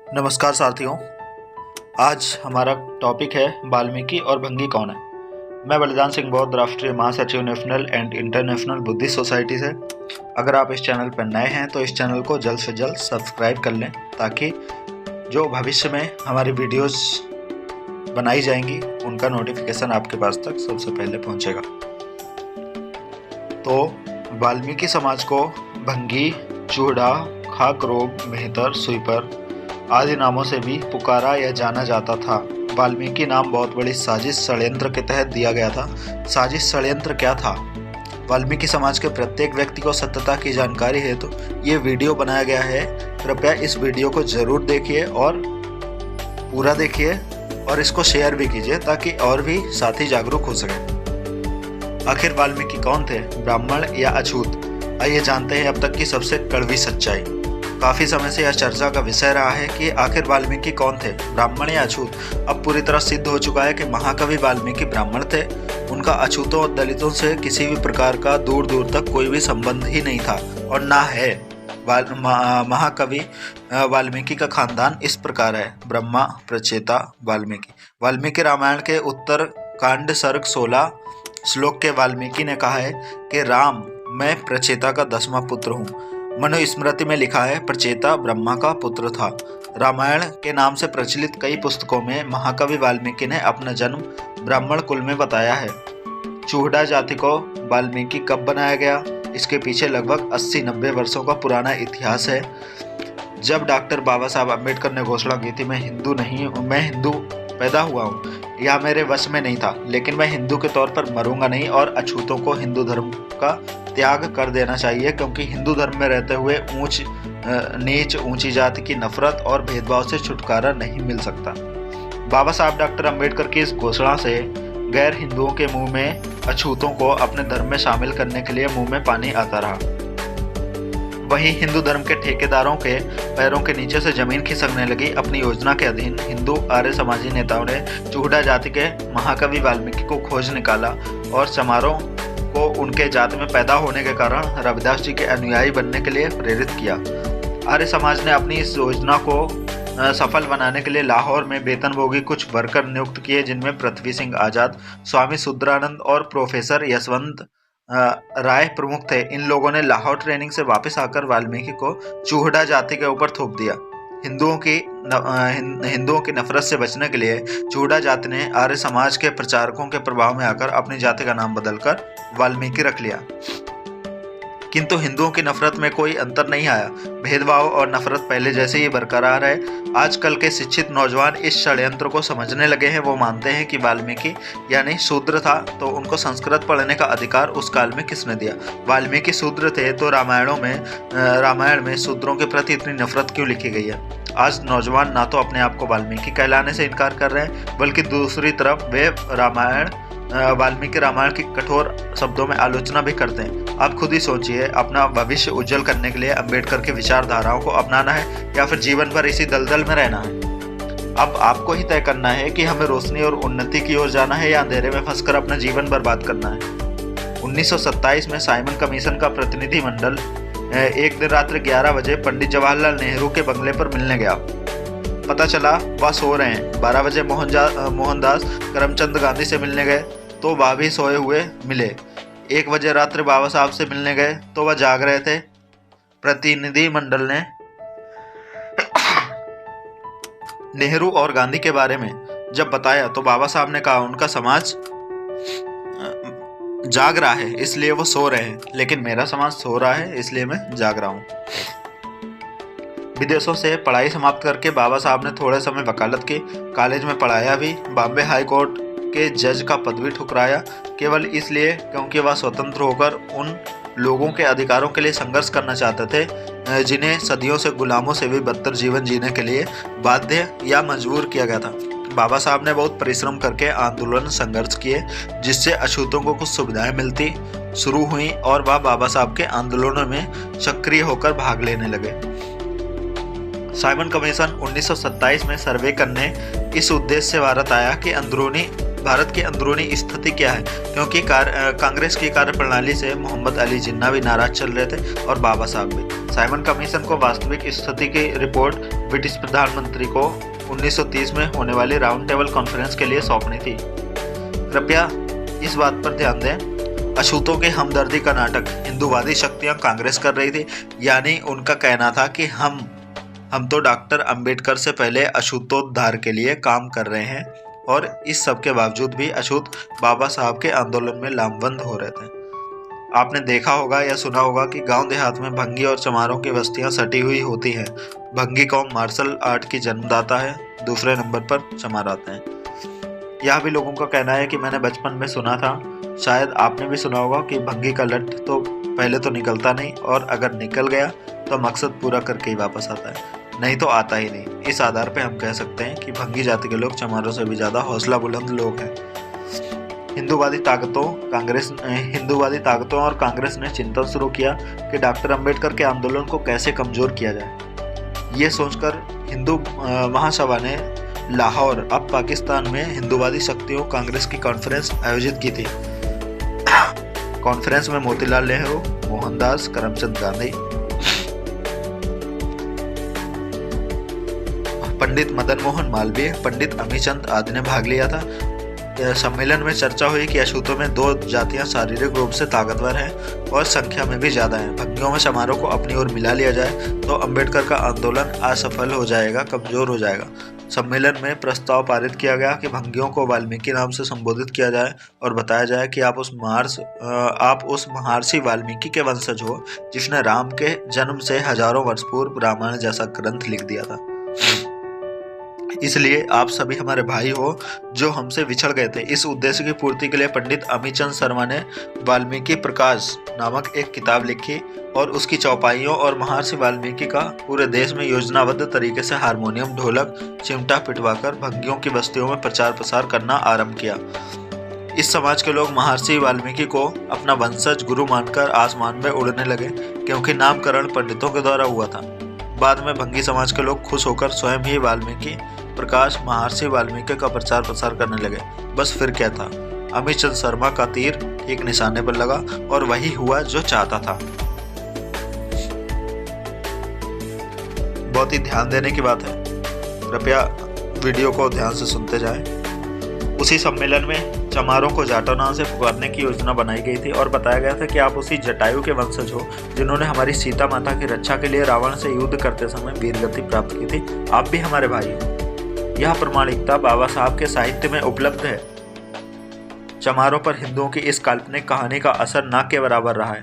नमस्कार साथियों। आज हमारा टॉपिक है वाल्मीकि और भंगी कौन है। मैं बलिदान सिंह बौद्ध, राष्ट्रीय महासचिव national and international Buddhist society से। अगर आप इस चैनल पर नए हैं तो इस चैनल को जल्द से जल्द सब्सक्राइब कर लें ताकि जो भविष्य में हमारी वीडियोस बनाई जाएंगी उनका नोटिफिकेशन आपके पास तक सबसे पहले पहुंचेगा। तो वाल्मीकि समाज को भंगी, चूड़ा, खाकरोग, मेहतर, स्वीपर आदि नामों से भी पुकारा या जाना जाता था। वाल्मीकि नाम बहुत बड़ी साजिश षड्यंत्र के तहत दिया गया था। साजिश षड्यंत्र क्या था? वाल्मीकि समाज के प्रत्येक व्यक्ति को सत्यता की जानकारी है तो ये वीडियो बनाया गया है। कृपया इस वीडियो को जरूर देखिए और पूरा देखिए और इसको शेयर भी कीजिए ताकि और भी साथी जागरूक हो सके। आखिर वाल्मीकि कौन थे, ब्राह्मण या अछूत? आइए जानते हैं अब तक की सबसे कड़वी सच्चाई। काफ़ी समय से यह चर्चा का विषय रहा है कि आखिर वाल्मीकि कौन थे, ब्राह्मण या अछूत। अब पूरी तरह सिद्ध हो चुका है कि महाकवि वाल्मीकि ब्राह्मण थे। उनका अछूतों और दलितों से किसी भी प्रकार का दूर दूर तक कोई भी संबंध ही नहीं था और ना है। महाकवि वाल्मीकि का खानदान इस प्रकार है: ब्रह्मा, प्रचेता, वाल्मीकि। वाल्मीकि रामायण के उत्तर कांड सर्ग 16 श्लोक के वाल्मीकि ने कहा है कि राम, मैं प्रचेता का 10वां पुत्र हूँ। मनुस्मृति में लिखा है प्रचेता ब्रह्मा का पुत्र था। रामायण के नाम से प्रचलित कई पुस्तकों में महाकवि वाल्मीकि ने अपना जन्म ब्राह्मण कुल में बताया है। चूड़ा जाति को वाल्मीकि कब बनाया गया, इसके पीछे लगभग 80-90 वर्षों का पुराना इतिहास है। जब डॉक्टर बाबा साहब अम्बेडकर ने घोषणा की थी, मैं हिंदू पैदा हुआ हूँ, यह मेरे वश में नहीं था, लेकिन मैं हिंदू के तौर पर मरूंगा नहीं और अछूतों को हिंदू धर्म का त्याग कर देना चाहिए, क्योंकि हिंदू धर्म में रहते हुए ऊंच नीच, ऊंची जाति की नफरत और भेदभाव से छुटकारा नहीं मिल सकता। बाबा साहब डॉक्टर अम्बेडकर की इस घोषणा से गैर हिंदुओं के मुंह में अछूतों को अपने धर्म में शामिल करने के लिए मुंह में पानी आता रहा। वहीं हिंदू धर्म के ठेकेदारों के पैरों के नीचे से जमीन खिसकने लगी। अपनी योजना के अधीन हिंदू आर्य समाजी नेताओं ने चूड़ा जाति के महाकवि वाल्मीकि को खोज निकाला और चमारों को उनके जाति में पैदा होने के कारण रविदास जी के अनुयायी बनने के लिए प्रेरित किया। आर्य समाज ने अपनी इस योजना को सफल बनाने के लिए लाहौर में वेतनभोगी कुछ वर्कर नियुक्त किए, जिनमें पृथ्वी सिंह आजाद, स्वामी शुद्रानंद और प्रोफेसर यशवंत राय प्रमुख थे। इन लोगों ने लाहौर ट्रेनिंग से वापस आकर वाल्मीकि को चूड़ा जाति के ऊपर थोप दिया। हिंदुओं की नफरत से बचने के लिए चूड़ा जाति ने आर्य समाज के प्रचारकों के प्रभाव में आकर अपनी जाति का नाम बदलकर वाल्मीकि रख लिया। किंतु हिंदुओं की नफरत में कोई अंतर नहीं आया। भेदभाव और नफरत पहले जैसे ही बरकरार है। आजकल के शिक्षित नौजवान इस षड्यंत्र को समझने लगे हैं। वो मानते हैं कि वाल्मीकि यानी शूद्र था तो उनको संस्कृत पढ़ने का अधिकार उस काल में किसने दिया। वाल्मीकि शूद्र थे तो रामायण में शूद्रों के प्रति इतनी नफरत क्यों लिखी गई है। आज नौजवान ना तो अपने आप को वाल्मीकि कहलाने से इनकार कर रहे हैं, बल्कि दूसरी तरफ वे वाल्मीकि रामायण की कठोर शब्दों में आलोचना भी करते हैं। आप खुद ही सोचिए, अपना भविष्य उज्जवल करने के लिए अम्बेडकर की विचारधाराओं को अपनाना है या फिर जीवन भर इसी दलदल में रहना है। अब आपको ही तय करना है कि हमें रोशनी और उन्नति की ओर जाना है या अंधेरे में फंसकर अपना जीवन बर्बाद करना है। 1927 में साइमन कमीशन का प्रतिनिधिमंडल एक दिन रात्रि 11 बजे पंडित जवाहरलाल नेहरू के बंगले पर मिलने गया। पता चला वह सो रहे हैं। 12 बजे मोहनदास करमचंद गांधी से मिलने गए तो वह भी सोए हुए मिले। 1 बजे रात्रि बाबा साहब से मिलने गए तो वह जाग रहे थे। प्रतिनिधि मंडल ने नेहरू और गांधी के बारे में जब बताया तो बाबा साहब ने कहा, उनका समाज जाग रहा है इसलिए वो सो रहे हैं, लेकिन मेरा समाज सो रहा है इसलिए मैं जाग रहा हूँ। विदेशों से पढ़ाई समाप्त करके बाबा साहब ने थोड़े समय वकालत की। कॉलेज में पढ़ाया भी। बॉम्बे हाई कोर्ट के जज का पद भी ठुकराया, केवल इसलिए क्योंकि वह स्वतंत्र होकर उन लोगों के अधिकारों के लिए संघर्ष करना चाहते थे जिन्हें सदियों से गुलामों से भी बदतर जीवन जीने के लिए बाध्य या मजबूर किया गया था। बाबा साहब ने बहुत परिश्रम करके आंदोलन संघर्ष किए, जिससे अछूतों को कुछ सुविधाएं मिलती शुरू हुई और वह बाबा साहब के आंदोलनों में सक्रिय होकर भाग लेने लगे। साइमन कमीशन 1927 में सर्वे करने इस उद्देश्य से भारत आया कि अंदरूनी भारत की अंदरूनी स्थिति क्या है, क्योंकि कांग्रेस की कार्यप्रणाली से मोहम्मद अली जिन्ना भी नाराज चल रहे थे और बाबा साहब भी। साइमन कमीशन को वास्तविक स्थिति की रिपोर्ट ब्रिटिश प्रधानमंत्री को 1930 में होने वाली राउंड टेबल कॉन्फ्रेंस के लिए सौंपनी थी। कृपया इस बात पर ध्यान दें, अछूतों के हमदर्दी का नाटक हिंदूवादी शक्तियां कांग्रेस कर रही थी, यानी उनका कहना था कि हम तो डॉक्टर अंबेडकर से पहले अछूतोद्धार के लिए काम कर रहे हैं, और इस सब के बावजूद भी अछूत बाबा साहब के आंदोलन में लामबंद हो रहे थे। आपने देखा होगा या सुना होगा कि गांव देहात में भंगी और चमारों की बस्तियां सटी हुई होती हैं। भंगी कौम मार्शल आर्ट की जन्मदाता है, दूसरे नंबर पर चमार आते हैं। यह भी लोगों का कहना है कि मैंने बचपन में सुना था, शायद आपने भी सुना होगा कि भंगी का लट तो पहले तो निकलता नहीं, और अगर निकल गया तो मकसद पूरा करके ही वापस आता है, नहीं तो आता ही नहीं। इस आधार पे हम कह सकते हैं कि भंगी जाति के लोग चमारों से भी ज़्यादा हौसला बुलंद लोग हैं। हिंदूवादी ताकतों और कांग्रेस ने चिंतन शुरू किया कि डॉक्टर अंबेडकर के आंदोलन को कैसे कमज़ोर किया जाए। ये सोचकर हिंदू महासभा ने लाहौर, अब पाकिस्तान में हिंदूवादी शक्तियों कांग्रेस की कॉन्फ्रेंस आयोजित की थी। कॉन्फ्रेंस में मोतीलाल नेहरू, मोहनदास करमचंद गांधी, पंडित मदन मोहन मालवीय, पंडित अमीचंद आदि ने भाग लिया था। सम्मेलन में चर्चा हुई कि अछूतों में दो जातियां शारीरिक रूप से ताकतवर हैं और संख्या में भी ज़्यादा हैं। भंगियों में चमारों को अपनी ओर मिला लिया जाए तो अंबेडकर का आंदोलन असफल हो जाएगा, कमज़ोर हो जाएगा। सम्मेलन में प्रस्ताव पारित किया गया कि भंगियों को वाल्मीकि नाम से संबोधित किया जाए और बताया जाए कि आप उस महर्षि वाल्मीकि के वंशज हो जिसने राम के जन्म से हजारों वर्ष पूर्व रामायण जैसा ग्रंथ लिख दिया था। इसलिए आप सभी हमारे भाई हो जो हमसे विछड़ गए थे। इस उद्देश्य की पूर्ति के लिए पंडित अमीचंद शर्मा ने वाल्मीकि प्रकाश नामक एक किताब लिखी और उसकी चौपाइयों और महर्षि वाल्मीकि का पूरे देश में योजनाबद्ध तरीके से हारमोनियम, ढोलक, चिमटा पिटवाकर भंगियों की बस्तियों में प्रचार प्रसार करना आरंभ किया। इस समाज के लोग महर्षि वाल्मीकि को अपना वंशज गुरु मानकर आसमान में उड़ने लगे, क्योंकि नामकरण पंडितों के द्वारा हुआ था। बाद में भंगी समाज के लोग खुश होकर स्वयं ही वाल्मीकि प्रकाश, महर्षि वाल्मीकि का प्रचार प्रसार करने लगे। बस फिर क्या था, अमीचंद शर्मा का तीर ठीक निशाने पर लगा और वही हुआ जो चाहता था। बहुत ही ध्यान देने की बात है, कृपया वीडियो को ध्यान से सुनते जाएं। उसी सम्मेलन में चमारों को जाटो नाम से पुकारने की योजना बनाई गई थी और बताया गया था कि आप उसी जटायु के वंशज हो जिन्होंने हमारी सीता माता की रक्षा के लिए रावण से युद्ध करते समय वीरगति प्राप्त की थी। आप भी हमारे भाई हो। यह प्रमाणिकता बाबा साहब के साहित्य में उपलब्ध है। चमारों पर हिंदुओं की इस काल्पनिक कहानी का असर ना के बराबर रहा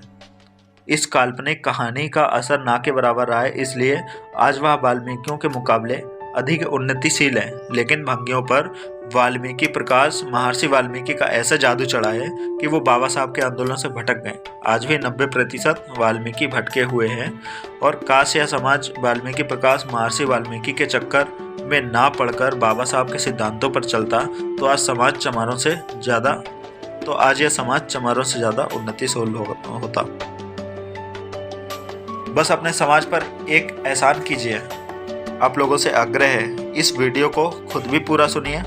है। इसलिए आज वह वाल्मीकियों के मुकाबले अधिक उन्नतिशील है। लेकिन भंगियों पर वाल्मीकि प्रकाश, महर्षि वाल्मीकि का ऐसा जादू चढ़ा है कि वो बाबा साहब के आंदोलन से भटक गए। आज भी 90% वाल्मीकि भटके हुए हैं, और काश यह समाज वाल्मीकि प्रकाश, महर्षि वाल्मीकि के चक्कर में ना पड़कर बाबा साहब के सिद्धांतों पर चलता तो आज यह समाज चमारों से ज़्यादा उन्नतिशील होता। बस अपने समाज पर एक एहसान कीजिए। आप लोगों से आग्रह है, इस वीडियो को खुद भी पूरा सुनिए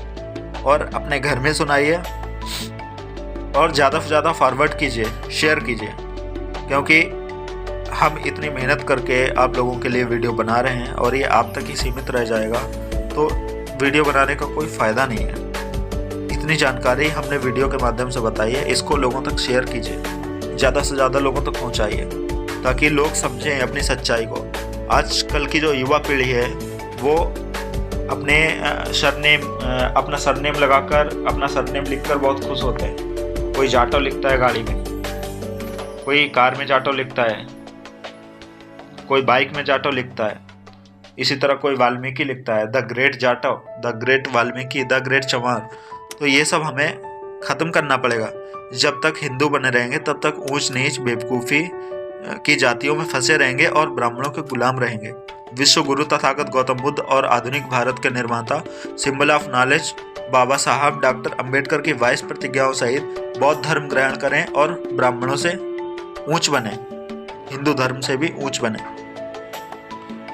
और अपने घर में सुनाइए और ज़्यादा से ज़्यादा फॉरवर्ड कीजिए, शेयर कीजिए, क्योंकि हम इतनी मेहनत करके आप लोगों के लिए वीडियो बना रहे हैं और ये आप तक ही सीमित रह जाएगा तो वीडियो बनाने का कोई फ़ायदा नहीं है। इतनी जानकारी हमने वीडियो के माध्यम से बताई है, इसको लोगों तक शेयर कीजिए, ज़्यादा से ज़्यादा लोगों तक पहुँचाइए ताकि लोग समझें अपनी सच्चाई को। आजकल की जो युवा पीढ़ी है वो अपना सरनेम लगाकर, अपना सरनेम लिखकर बहुत खुश होते हैं। कोई जाटो लिखता है गाड़ी में, कोई कार में जाटो लिखता है, कोई बाइक में जाटो लिखता है, इसी तरह कोई वाल्मीकि लिखता है, द ग्रेट जाटो, the great Valmiki, the great Chamar. तो ये सब हमें ख़त्म करना पड़ेगा। जब तक हिंदू बने रहेंगे तब तक ऊंच नीच बेवकूफ़ी की जातियों में फंसे रहेंगे और ब्राह्मणों के गुलाम रहेंगे। विश्व गुरु तथागत गौतम बुद्ध और आधुनिक भारत के निर्माता, सिंबल ऑफ नॉलेज बाबा साहब डॉक्टर अंबेडकर की 22 प्रतिज्ञाओं सहित बौद्ध धर्म ग्रहण करें और ब्राह्मणों से ऊंच बने, हिंदू धर्म से भी ऊंच बने।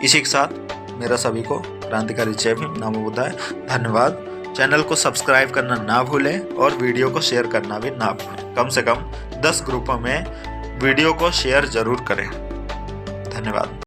इसी के साथ मेरा सभी को क्रांतिकारी जय भीम, नमो बुद्धाय, धन्यवाद। चैनल को सब्सक्राइब करना ना भूलें और वीडियो को शेयर करना भी ना भूलें। कम से कम 10 ग्रुपों में वीडियो को शेयर जरूर करें। धन्यवाद।